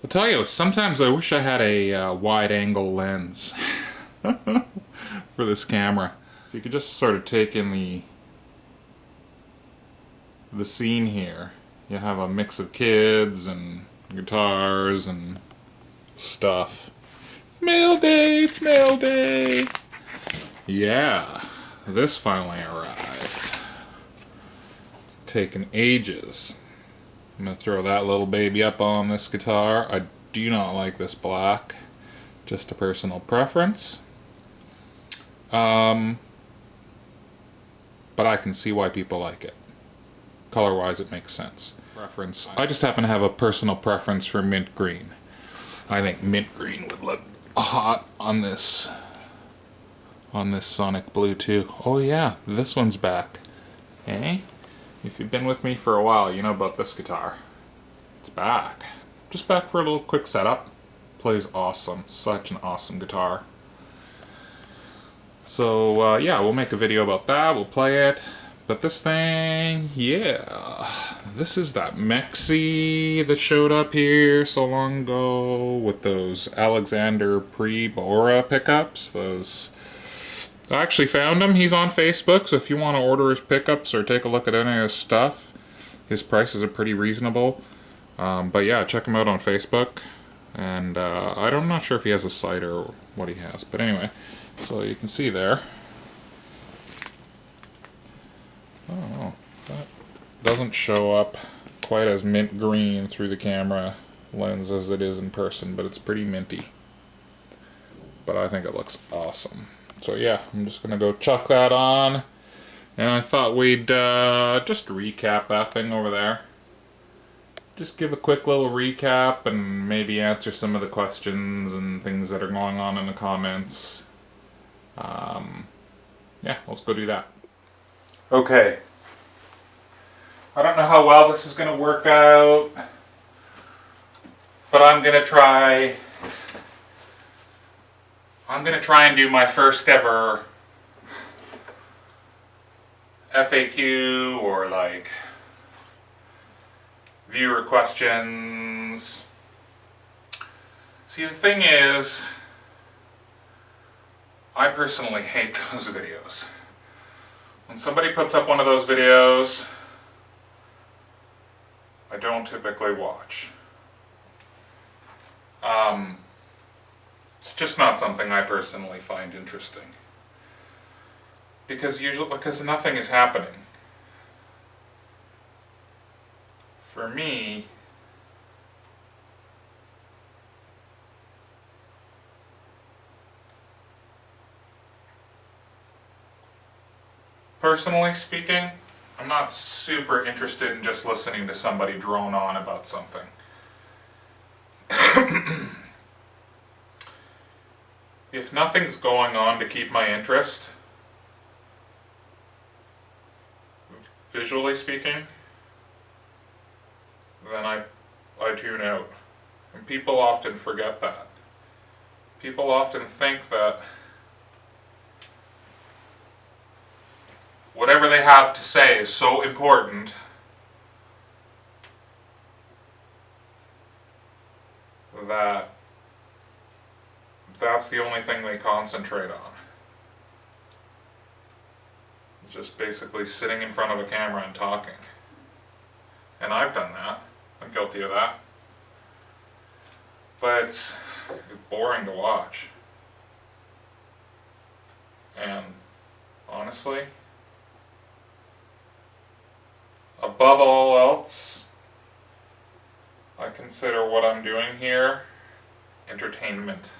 I'll tell you, sometimes I wish I had a wide-angle lens for this camera. If you could just sort of take in the scene here. You have a mix of kids and guitars and stuff. Mail day, it's mail day. Yeah, this finally arrived. It's taken ages. I'm gonna throw that little baby up on this guitar. I do not like this black. Just a personal preference. But I can see why people like it. Color-wise, it makes sense. Preference. I just happen to have a personal preference for mint green. I think mint green would look hot on this Sonic Blue too. Oh yeah, this one's back. Eh? If you've been with me for a while, you know about this guitar. It's back. Just back for a little quick setup. Plays awesome. Such an awesome guitar. So, yeah, we'll make a video about that. We'll play it. But this thing, yeah. This is that Mexi that showed up here so long ago with those Alexander Pre-Bora pickups. I actually found him. He's on Facebook, so if you want to order his pickups or take a look at any of his stuff, his prices are pretty reasonable. But yeah, check him out on Facebook. And I'm not sure if he has a site or what he has. But anyway, so you can see there. Oh, that doesn't show up quite as mint green through the camera lens as it is in person, but it's pretty minty. But I think it looks awesome. So yeah, I'm just gonna go chuck that on, and I thought we'd just recap that thing over there. Just give a quick little recap and maybe answer some of the questions and things that are going on in the comments. Yeah, let's go do that. Okay. I don't know how well this is gonna work out, but I'm gonna try and do my first ever FAQ or like viewer questions. See, the thing is, I personally hate those videos. When somebody puts up one of those videos, I don't typically watch. It's just not something I personally find interesting. Because nothing is happening. For me, personally speaking, I'm not super interested in just listening to somebody drone on about something. If nothing's going on to keep my interest, visually speaking, then I tune out. And people often forget that. People often think that whatever they have to say is so important that that's the only thing they concentrate on. Just basically sitting in front of a camera and talking. And I've done that. I'm guilty of that. But it's boring to watch. And honestly, above all else, I consider what I'm doing here entertainment.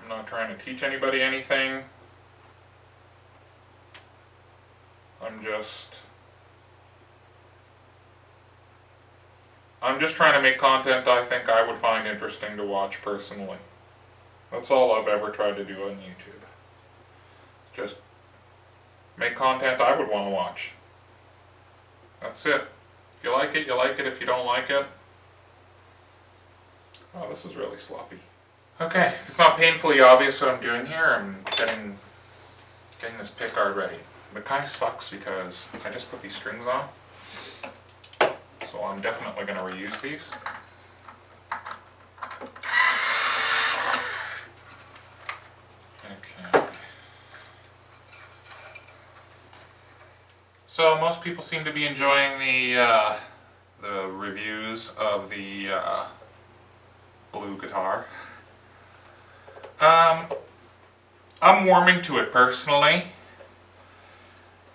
I'm not trying to teach anybody anything. I'm just trying to make content I think I would find interesting to watch personally. That's all I've ever tried to do on YouTube. Just make content I would want to watch. That's it. If you like it, you like it. If you don't like it, oh, this is really sloppy. Okay, if it's not painfully obvious what I'm doing here, I'm getting this pick guard ready. It kind of sucks because I just put these strings on, so I'm definitely going to reuse these. Okay. So most people seem to be enjoying the reviews of the blue guitar. I'm warming to it personally,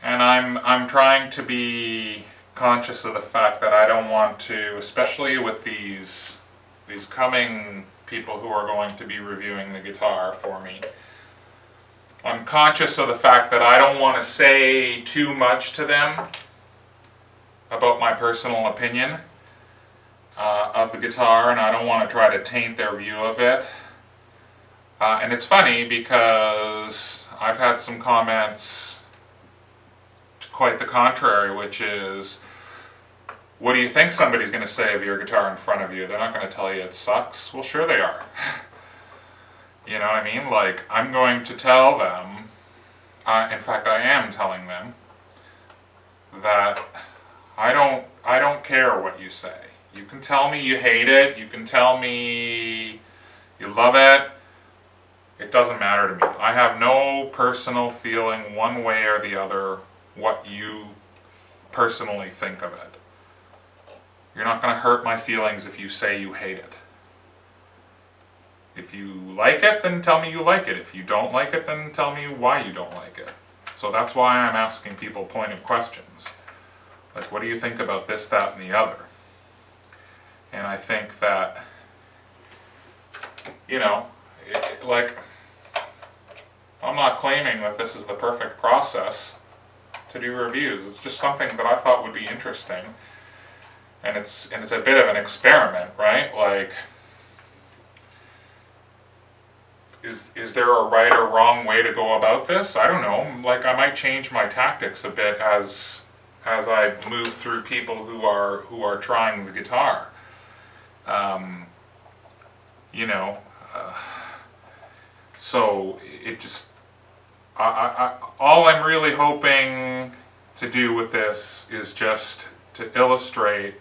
and I'm trying to be conscious of the fact that I don't want to, especially with these coming people who are going to be reviewing the guitar for me. I'm conscious of the fact that I don't want to say too much to them about my personal opinion of the guitar, and I don't want to try to taint their view of it. And it's funny because I've had some comments to quite the contrary, which is, what do you think somebody's going to say of your guitar in front of you? They're not going to tell you it sucks. Well, sure they are. You know what I mean? Like, I'm going to tell them, in fact I am telling them, that I don't care what you say. You can tell me you hate it, you can tell me you love it. It doesn't matter to me. I have no personal feeling one way or the other what you personally think of it. You're not going to hurt my feelings if you say you hate it. If you like it, then tell me you like it. If you don't like it, then tell me why you don't like it. So that's why I'm asking people pointed questions. Like, what do you think about this, that, and the other? And I think that, you know, like, I'm not claiming that this is the perfect process to do reviews. It's just something that I thought would be interesting. And it's a bit of an experiment, right? Like, is there a right or wrong way to go about this? I don't know. Like, I might change my tactics a bit as I move through people who are trying the guitar. You know, so it just, all I'm really hoping to do with this is just to illustrate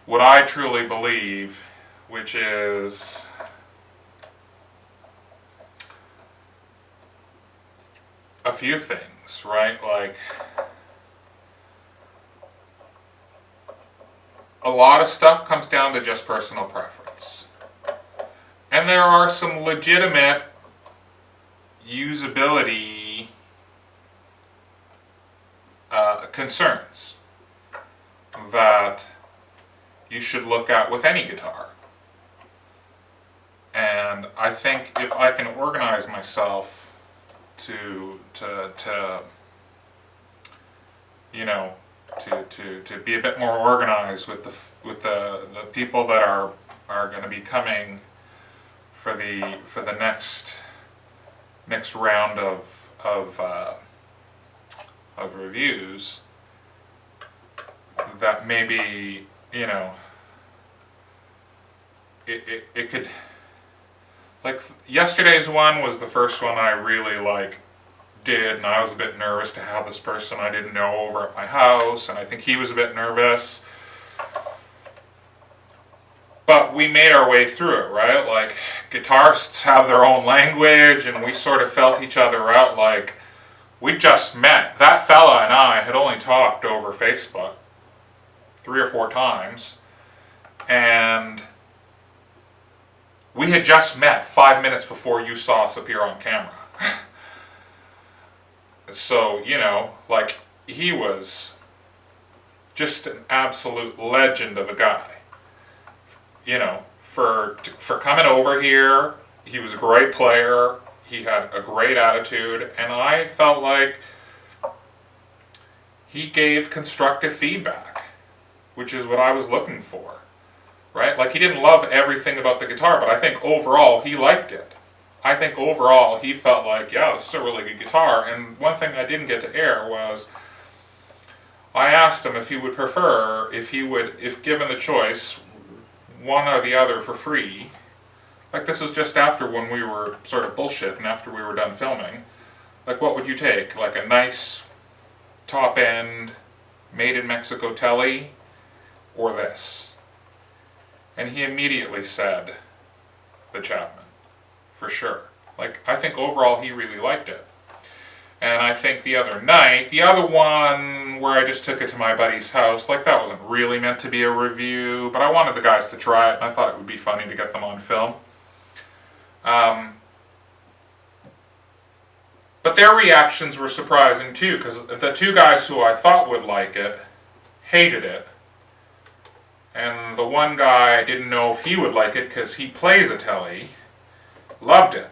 what I truly believe, which is a few things, right? Like, a lot of stuff comes down to just personal preference. And there are some legitimate usability concerns that you should look at with any guitar. And I think if I can organize myself to you know, to be a bit more organized with the people that are going to be coming for the next round of reviews, that maybe, you know, it could, like, yesterday's one was the first one I really did, and I was a bit nervous to have this person I didn't know over at my house, and I think he was a bit nervous. But we made our way through it, right? Like, guitarists have their own language, and we sort of felt each other out. Like, we just met. That fella and I had only talked over Facebook 3 or 4 times, and we had just met 5 minutes before you saw us appear on camera. So, you know, like, he was just an absolute legend of a guy. You know, for coming over here, he was a great player, he had a great attitude, and I felt like he gave constructive feedback, which is what I was looking for, right? Like, he didn't love everything about the guitar, but I think overall he liked it. I think overall he felt like, yeah, this is a really good guitar. And one thing I didn't get to air was, I asked him if he would prefer, if given the choice, one or the other for free, Like, this is just after when we were sort of bullshitting after we were done filming. Like, what would you take? Like a nice top-end made in Mexico telly, or this? And he immediately said the Chapman, for sure. Like, I think overall he really liked it. And I think the other night, the other one where I just took it to my buddy's house, like, that wasn't really meant to be a review, but I wanted the guys to try it, and I thought it would be funny to get them on film. But their reactions were surprising too, because the two guys who I thought would like it hated it. And the one guy didn't know if he would like it because he plays a telly, loved it.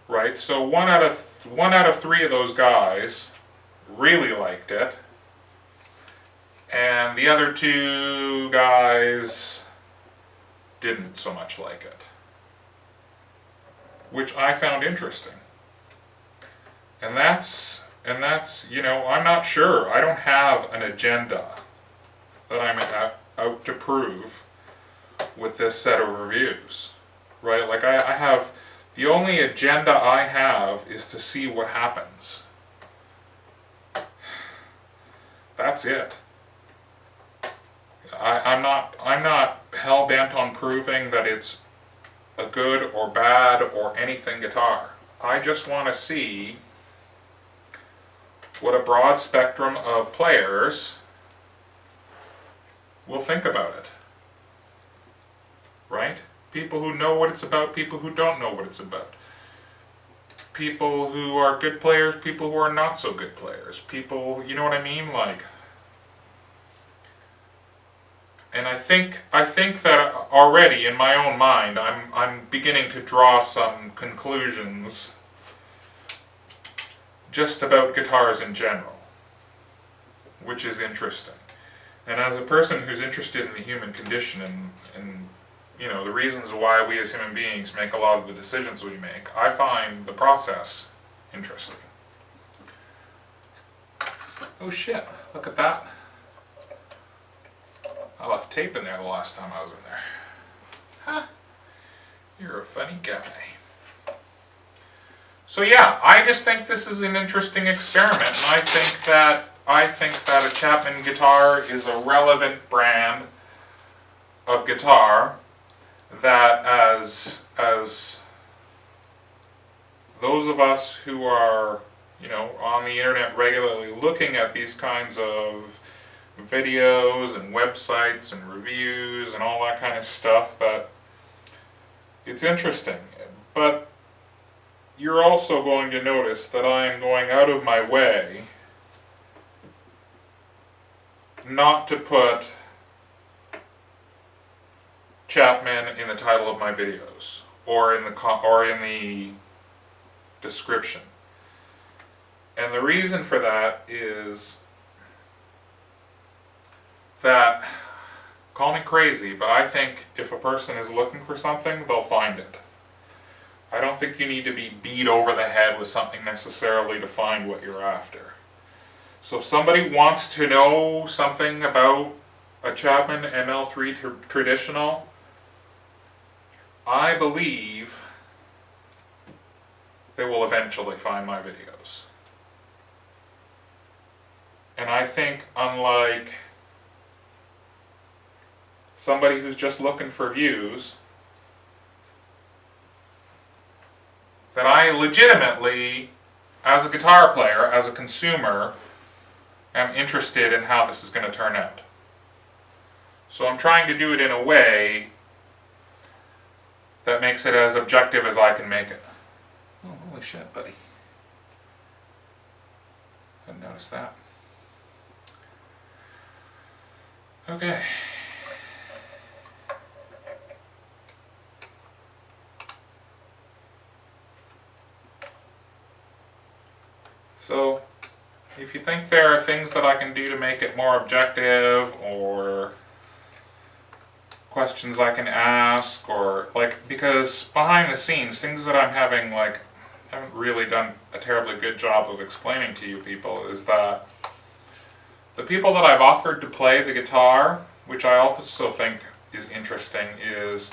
Right? So one out of three of those guys really liked it. And the other two guys didn't so much like it. Which I found interesting. And that's, you know, I'm not sure. I don't have an agenda that I'm out to prove with this set of reviews. Right? Like, I have, the only agenda I have is to see what happens. That's it. I'm not hell-bent on proving that it's a good or bad or anything guitar. I just want to see what a broad spectrum of players will think about it. Right? People who know what it's about, people who don't know what it's about. People who are good players, people who are not so good players. People, you know what I mean? Like, and I think that already in my own mind, I'm beginning to draw some conclusions just about guitars in general, which is interesting. And as a person who's interested in the human condition and you know, the reasons why we as human beings make a lot of the decisions we make, I find the process interesting. Oh shit, look at that. I left tape in there the last time I was in there. Huh. You're a funny guy. So yeah, I just think this is an interesting experiment, and I think that a Chapman guitar is a relevant brand of guitar that as those of us who are, you know, on the internet regularly looking at these kinds of videos and websites and reviews and all that kind of stuff, that it's interesting. But you're also going to notice that I am going out of my way not to put Chapman in the title of my videos or in the description. And the reason for that is that, call me crazy, but I think if a person is looking for something, they'll find it. I don't think you need to be beat over the head with something necessarily to find what you're after. So if somebody wants to know something about a Chapman ML3 traditional, I believe they will eventually find my videos. And I think, unlike somebody who's just looking for views, that I legitimately, as a guitar player, as a consumer, am interested in how this is going to turn out. So I'm trying to do it in a way that makes it as objective as I can make it. Oh, holy shit, buddy. Hadn't noticed that. Okay. So, if you think there are things that I can do to make it more objective, or questions I can ask, or like, because behind the scenes, things that I'm having, like, haven't really done a terribly good job of explaining to you people, is that the people that I've offered to play the guitar, which I also think is interesting, is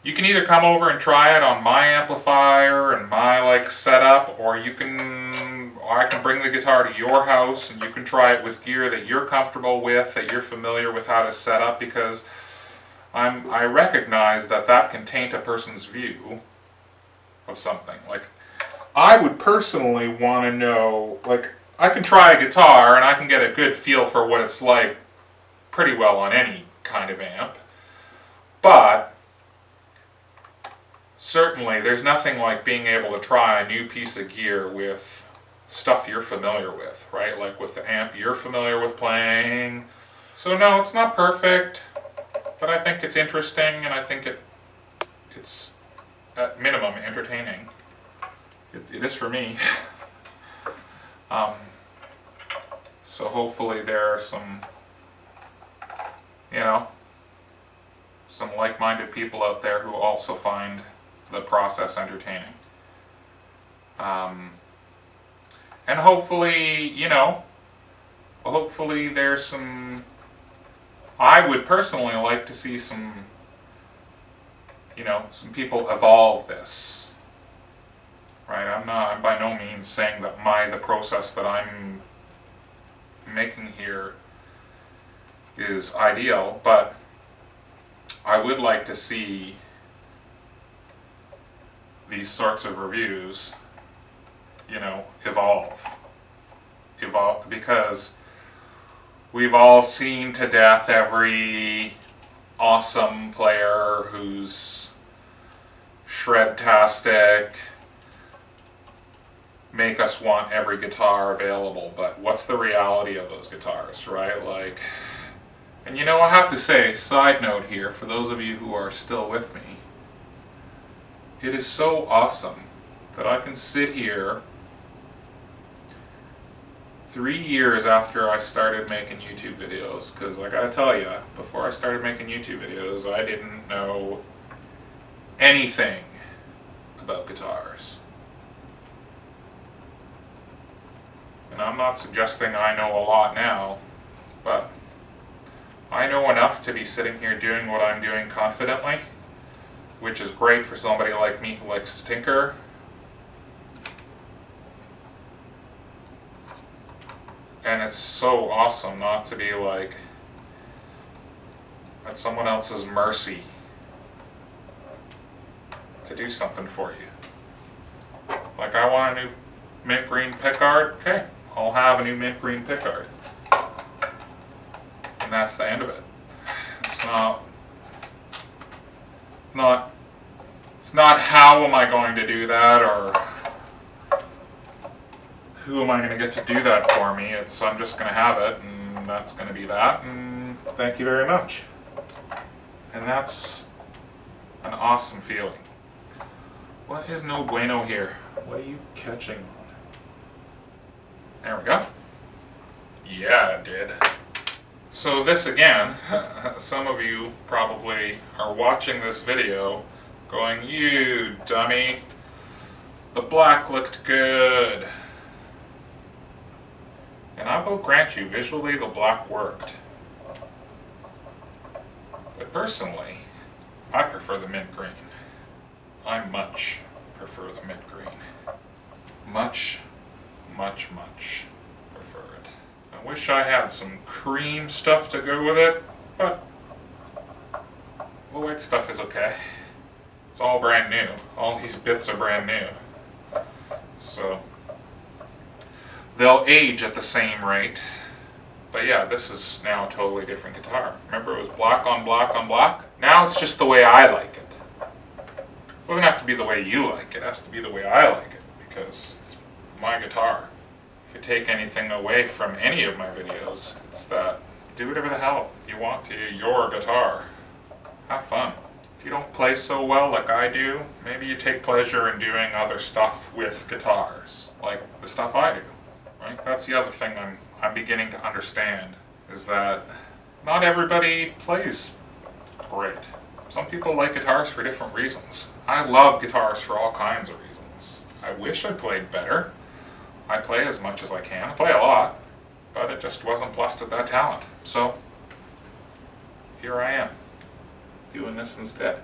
You can either come over and try it on my amplifier and my like setup, or I can bring the guitar to your house and you can try it with gear that you're comfortable with, that you're familiar with how to set up, because I recognize that can taint a person's view of something. Like, I would personally want to know, like, I can try a guitar and I can get a good feel for what it's like pretty well on any kind of amp, but certainly there's nothing like being able to try a new piece of gear with stuff you're familiar with, right? Like with the amp you're familiar with playing. So no, it's not perfect, but I think it's interesting, and I think it's at minimum entertaining. It is for me. So hopefully there are some, some like-minded people out there who also find the process entertaining. And hopefully, hopefully there's some, I would personally like to see some, some people evolve this. Right? I'm by no means saying that the process that I'm making here is ideal, but I would like to see these sorts of reviews, evolve, because we've all seen to death every awesome player who's shred-tastic, make us want every guitar available, but what's the reality of those guitars, right? Like, and I have to say, side note here, for those of you who are still with me, it is so awesome that I can sit here 3 years after I started making YouTube videos, because I gotta tell you, before I started making YouTube videos, I didn't know anything about guitars. And I'm not suggesting I know a lot now, but I know enough to be sitting here doing what I'm doing confidently, which is great for somebody like me who likes to tinker. And it's so awesome not to be like at someone else's mercy to do something for you. Like, I want a new mint green pickguard, okay, I'll have a new mint green pickguard. And that's the end of it. It's not how am I going to do that, or who am I going to get to do that for me. It's I'm just going to have it, and that's going to be that, and thank you very much. And that's an awesome feeling. What is no bueno here? What are you catching on? There we go. Yeah, it did. So this again, some of you probably are watching this video going, you dummy, the black looked good. And I will grant you, visually the black worked. But personally, I prefer the mint green. I much prefer the mint green. Much, much, much prefer it. I wish I had some cream stuff to go with it, but the white stuff is okay. It's all brand new. All these bits are brand new. So they'll age at the same rate. But yeah, this is now a totally different guitar. Remember, it was black on black on black? Now it's just the way I like it. It doesn't have to be the way you like it. It has to be the way I like it, because it's my guitar. If you take anything away from any of my videos, it's that do whatever the hell you want to your guitar. Have fun. If you don't play so well like I do, maybe you take pleasure in doing other stuff with guitars, like the stuff I do. Right? That's the other thing I'm beginning to understand, is that not everybody plays great. Some people like guitars for different reasons. I love guitars for all kinds of reasons. I wish I played better. I play as much as I can. I play a lot, but it just wasn't blessed with that talent. So here I am, doing this instead.